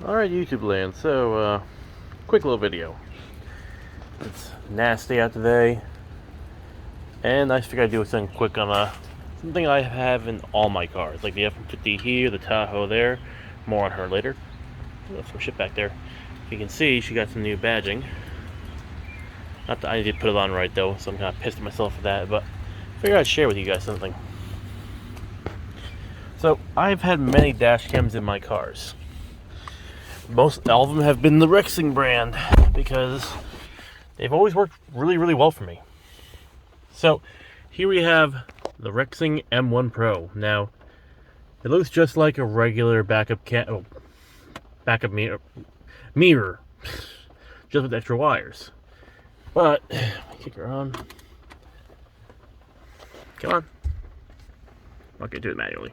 Alright, YouTube land, so, quick little video. It's nasty out today, and I figured I'd do something quick on something I have in all my cars, like the F-150 here, the Tahoe there. More on her later. Oh, some shit back there. If you can see, she got some new badging. Not that I need to put it on right, though, so I'm kind of pissed at myself for that, but I figured I'd share with you guys something. So, I've had many dash cams in my cars. All of them have been the Rexing brand because they've always worked really, really well for me. So here we have the Rexing M1 Pro. Now, it looks just like a regular backup mirror, just with extra wires. But kick her on. Come on. Okay, do it manually.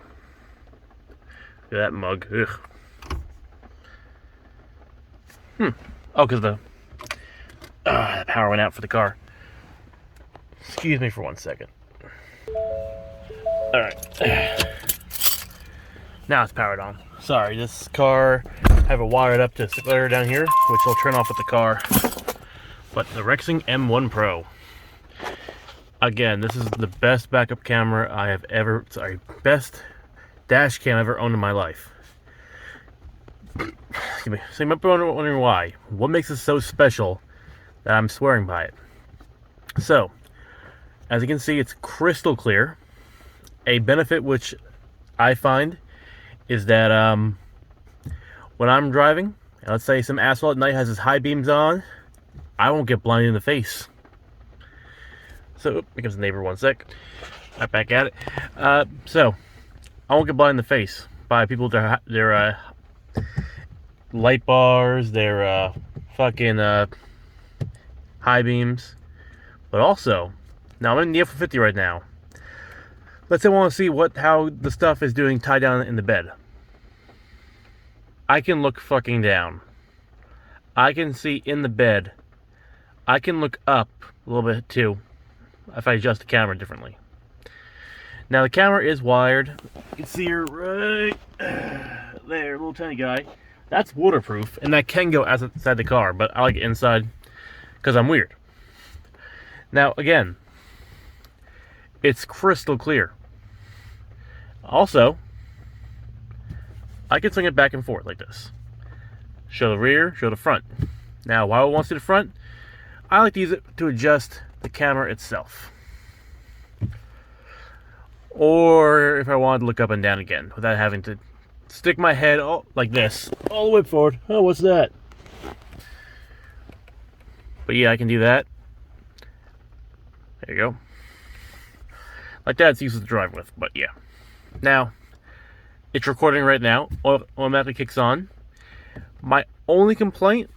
Look at that mug. Ugh. Oh, because the power went out for the car. Excuse me for 1 second. Alright. Now it's powered on. Sorry, this car, I have it wired up to a splitter down here, which will turn off with the car. But the Rexing M1 Pro. Again, this is the best backup camera I have ever, best dash cam I've ever owned in my life. Excuse me. So you might be wondering why. What makes it so special that I'm swearing by it? So, as you can see, it's crystal clear. A benefit which I find is that when I'm driving, and let's say some asphalt at night has its high beams on, I won't get blinded in the face. So, here comes the neighbor 1 sec. Right back at it. So, I won't get blinded in the face by people with their light bars, their fucking high beams. But also, now I'm in the F-150 right now. Let's say I want to see how the stuff is doing tied down in the bed. I can look fucking down. I can see in the bed. I can look up a little bit too if I adjust the camera differently. Now the camera is wired. You can see her right there, little tiny guy. That's waterproof, and that can go outside the car, but I like it inside because I'm weird. Now, again, it's crystal clear. Also, I can swing it back and forth like this. Show the rear, show the front. Now, why would I want to see the front? I like to use it to adjust the camera itself. Or if I wanted to look up and down again without having to stick my head like this, all the way forward. Oh, what's that? But yeah, I can do that. There you go. Like that, it's easy to drive with, but yeah. Now, it's recording right now. Automatically kicks on. My only complaint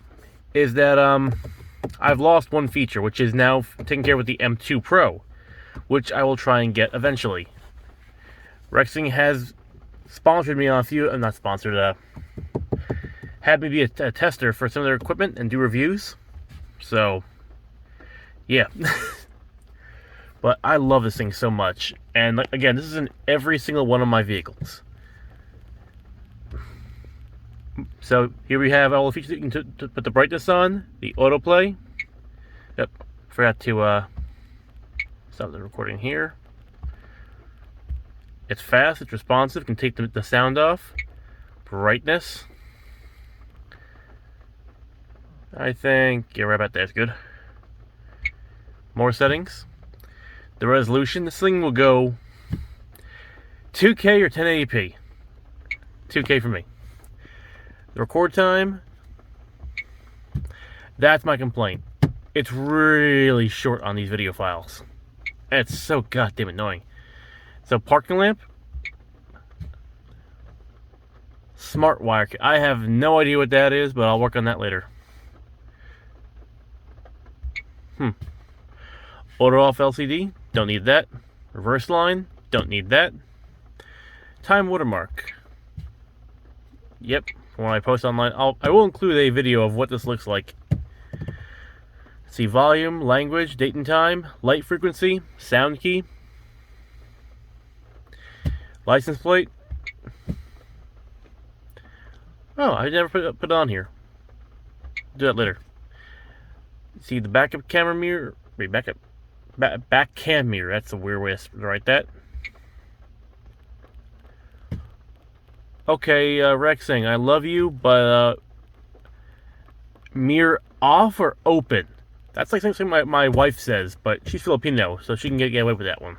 is that I've lost one feature, which is now taken care of with the M2 Pro, which I will try and get eventually. Rexing has sponsored me on a few, not sponsored, had me be a tester for some of their equipment and do reviews. So, yeah. But I love this thing so much. And again, this is in every single one of my vehicles. So here we have all the features you can put the brightness on, the autoplay. Yep, forgot to stop the recording here. It's fast, it's responsive, can take the sound off. Brightness. I think, yeah, right about there is good. More settings. The resolution, this thing will go 2K or 1080p. 2K for me. The record time, that's my complaint. It's really short on these video files. It's so goddamn annoying. So parking lamp, smart wire. I have no idea what that is, but I'll work on that later. Auto off LCD, don't need that. Reverse line, don't need that. Time watermark. Yep, when I post online, I will include a video of what this looks like. See, volume, language, date and time, light frequency, sound key, license plate. Oh, I never put it on here. Do that later. See the backup camera mirror? Wait, back cam mirror. That's a weird way to write that. Okay, Rexing, I love you, but mirror off or open? That's like something my wife says, but she's Filipino, so she can get away with that one.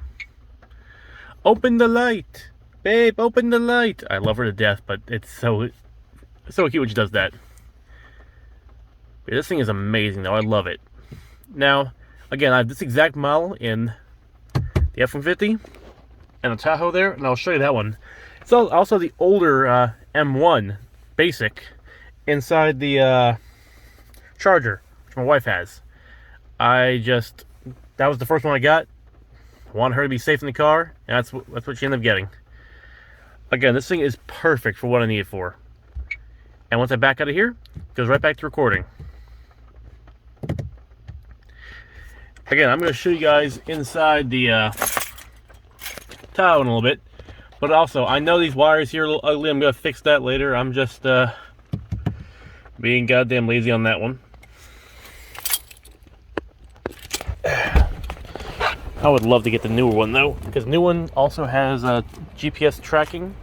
Open the light! Babe, open the light! I love her to death, but it's so cute when she does that. But this thing is amazing, though. I love it. Now, again, I have this exact model in the F-150 and the Tahoe there, and I'll show you that one. It's also the older M1 Basic inside the Charger, which my wife has. That was the first one I got. I wanted her to be safe in the car, and that's what she ended up getting. Again, this thing is perfect for what I need it for. And once I back out of here, it goes right back to recording. Again, I'm going to show you guys inside the Tahoe in a little bit. But also, I know these wires here are a little ugly. I'm going to fix that later. I'm just being goddamn lazy on that one. I would love to get the newer one, though, because the new one also has GPS tracking.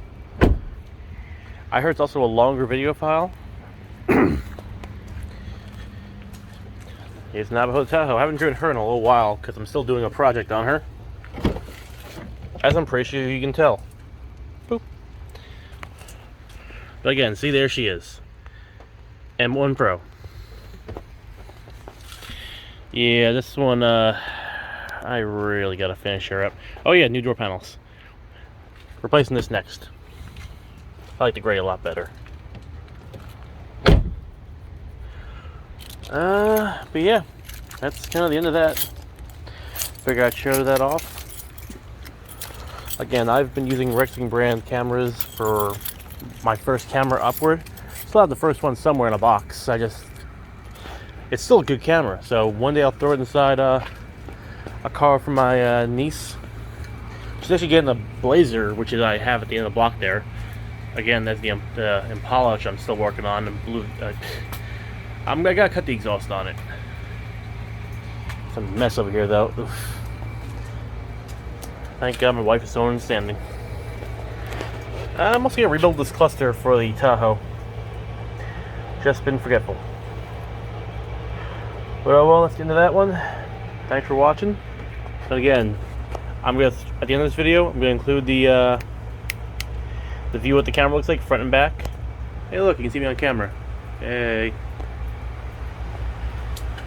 I heard it's also a longer video file. It's Navajo Tahoe. I haven't driven her in a little while because I'm still doing a project on her. As I'm pretty sure you can tell. Boop. But again, see, there she is. M1 Pro. Yeah, this one, I really gotta finish her up. Oh yeah, new door panels. Replacing this next. I like the gray a lot better. But yeah, that's kind of the end of that. Figure I'd show that off. Again, I've been using Rexing brand cameras for my first camera upward. Still have the first one somewhere in a box. It's still a good camera. So one day I'll throw it inside a car for my niece. She's actually getting a Blazer, which I have at the end of the block there. Again, that's the Impala, which I'm still working on. And blue. I gotta cut the exhaust on it. It's a mess over here, though. Oof. Thank God my wife is so understanding. I'm also gonna rebuild this cluster for the Tahoe. Just been forgetful. Well, let's get into that one. Thanks for watching. And again, at the end of this video, I'm gonna include the view of what the camera looks like, front and back. Hey, look, you can see me on camera. Hey.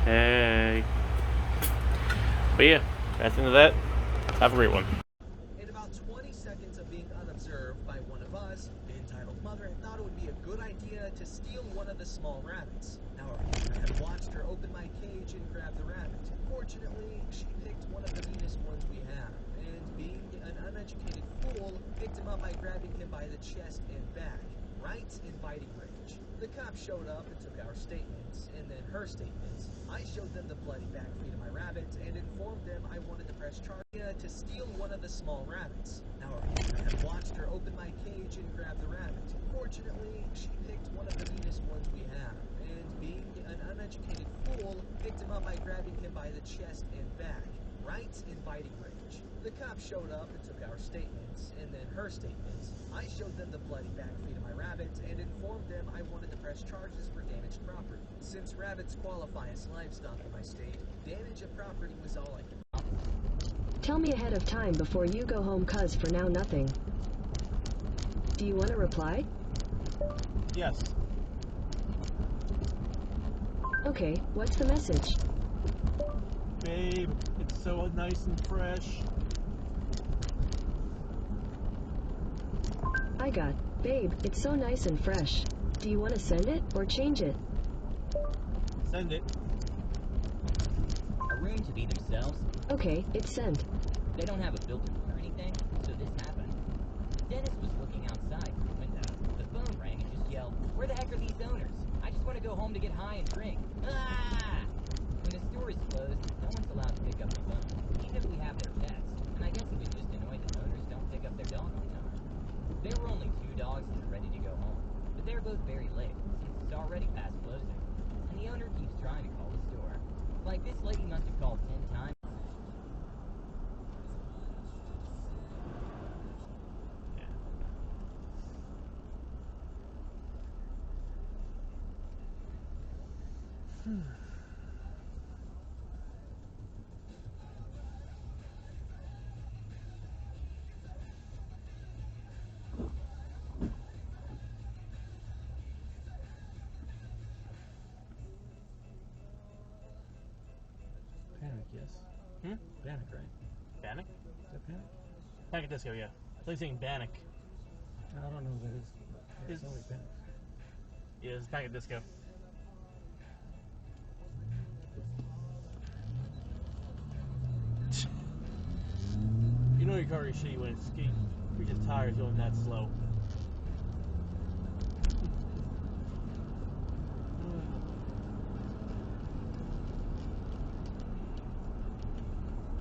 Hey. But yeah, that's the end of that. Have a great one. In about 20 seconds of being unobserved by one of us, the entitled mother had thought it would be a good idea to steal one of the small rabbits. However, I had watched her open my cage and grab the rabbit. Fortunately, she picked one of the meanest ones we have, and being an uneducated fool, picked him up by grabbing him by the chest and back, right in biting range. The cops showed up and took our statements, and then her statements. I showed them the bloody back feet of my rabbit and informed them I wanted to press charge to steal one of the small rabbits. However, I had watched her open my cage and grab the rabbit. Fortunately, she picked one of the meanest ones we have, and being an uneducated fool, picked him up by grabbing him by the chest and back, right in biting range. The cops showed up and took our statements, and then her statements. I showed them the bloody back feet of my rabbit and informed them I wanted to press charges for damaged property. Since rabbits qualify as livestock in my state, damage of property was all I could. Tell me ahead of time before you go home, cuz for now nothing. Do you want to reply? Yes. Okay, what's the message? Babe, it's so nice and fresh. I got, babe, it's so nice and fresh. Do you want to send it or change it? Send it. Arrange to be themselves. Okay, it's sent. They don't have a filter or anything, so this happened. Dennis was looking outside the window. The phone rang and just yelled, "Where the heck are these owners? I just want to go home to get high and drink." Ah! When the store is closed, no one's allowed to pick up the phone, even if we have their pets. And I guess he was just annoyed that owners don't pick up their dog on time. There were only 2 dogs that were ready to go home. The But they're both very late, since it's already past closing. And the owner keeps trying to call the store. Like, this lady must have called 10 times. Panic, yes. Hmm? Panic, right? Bannock? Is that Panic? Panic at Disco, yeah. I think saying Bannock. I don't know who that is. Yeah, Is- somebody Panic. Yeah, it's Panic at Disco. You know your car is shitty when it's reaches tires going that slow.